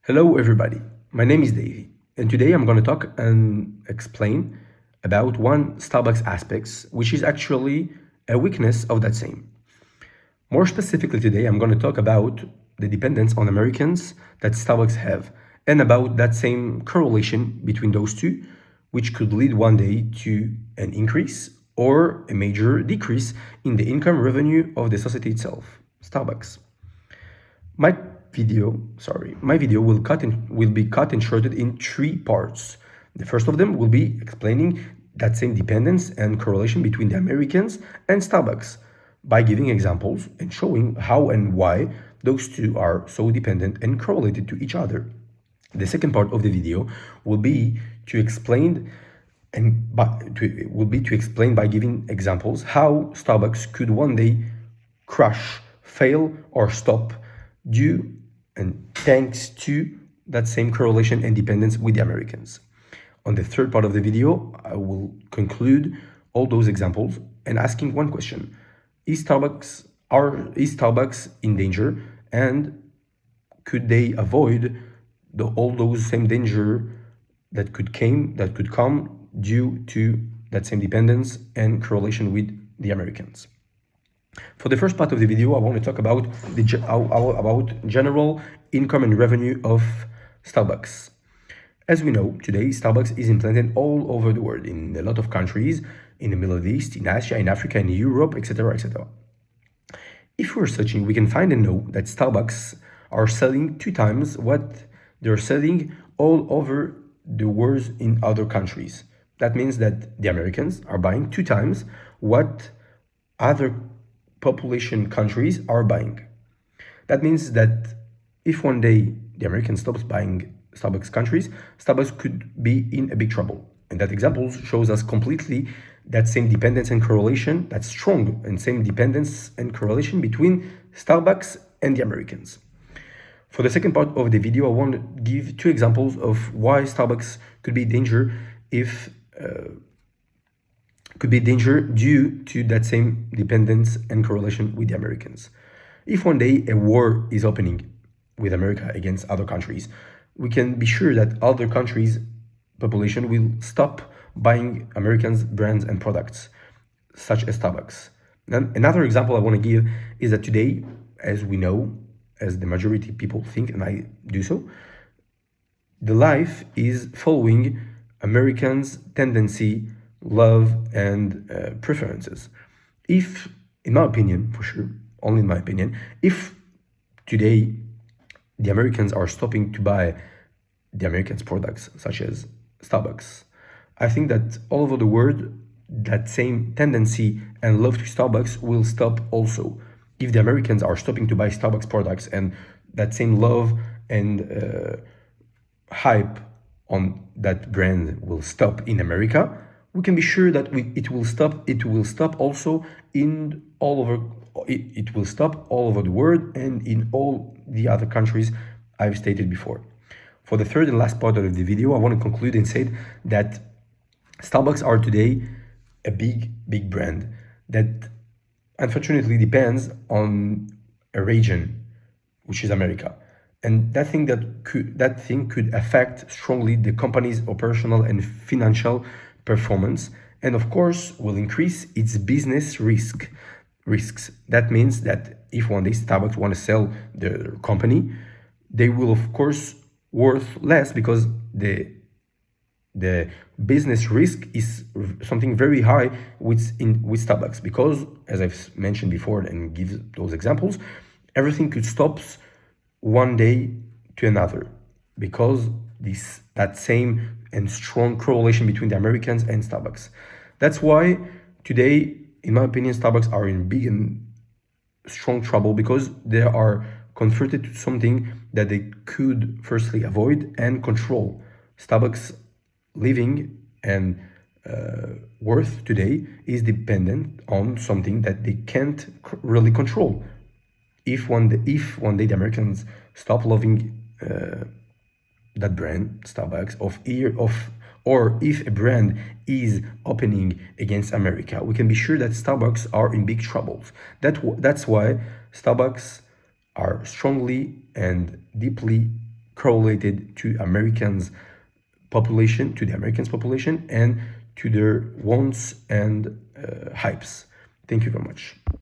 Hello, everybody. My name is Davey, and today I'm going to talk and explain about one Starbucks aspects, which is actually a weakness of that same. More specifically, today I'm going to talk about the dependence on Americans that Starbucks have, and about that same correlation between those two, which could lead one day to an increase or a major decrease in the income revenue of the society itself, Starbucks. My video will be cut and shorted in three parts. The first of them will be explaining that same dependence and correlation between the Americans and Starbucks by giving examples and showing how and why those two are so dependent and correlated to each other. The second part of the video will be to explain to explain by giving examples how Starbucks could one day crash, fail, or stop due and thanks to that same correlation and dependence with the Americans. On the third part of the video, I will conclude all those examples and asking one question: is Starbucks in danger, and could they avoid all those same danger that could come due to that same dependence and correlation with the Americans? For the first part of the video, I want to talk about about general income and revenue of Starbucks. As we know, today Starbucks is implanted all over the world, in a lot of countries, in the Middle East, in Asia, in Africa, in Europe, etc., etc. If we're searching, we can find and know that Starbucks are selling 2 times what they're selling all over the world in other countries. That means that the Americans are buying 2 times what other population countries are buying. That means that if one day the Americans stops buying Starbucks countries, Starbucks could be in a big trouble. And that example shows us completely that same dependence and correlation, that strong and same dependence and correlation between Starbucks and the Americans. For the second part of the video, I want to give 2 examples of why Starbucks could be danger due to that same dependence and correlation with the Americans. If one day a war is opening with America against other countries, we can be sure that other countries' population will stop buying Americans' brands and products, such as Starbucks. And another example I want to give is that today, as we know, as the majority of people think, and I do so, the life is following Americans' tendency, love, and preferences. If, in my opinion, for sure, only in my opinion, if today the Americans are stopping to buy the Americans' products, such as Starbucks, I think that all over the world, that same tendency and love to Starbucks will stop also. If the Americans are stopping to buy Starbucks products, and that same love and hype on that brand will stop in America, we can be sure that it will stop also in all over it will stop all over the world and in all the other countries I've stated before. For the third and last part of the video, I want to conclude and say that Starbucks are today a big brand that unfortunately depends on a region, which is America. And that thing could affect strongly the company's operational and financial performance, and of course will increase its business risks. That means that if one day Starbucks want to sell their company, they will of course worth less, because the business risk is something very high with Starbucks, because as I've mentioned before and give those examples, everything could stop one day to another, because that same and strong correlation between the Americans and Starbucks. That's why today, in my opinion, Starbucks are in big and strong trouble, because they are confronted to something that they could firstly avoid and control. Starbucks living and worth today is dependent on something that they can't really control. If one day the Americans stop loving that brand, Starbucks, or if a brand is opening against America, we can be sure that Starbucks are in big troubles. That's why Starbucks are strongly and deeply correlated to the Americans population, and to their wants and hypes. Thank you very much.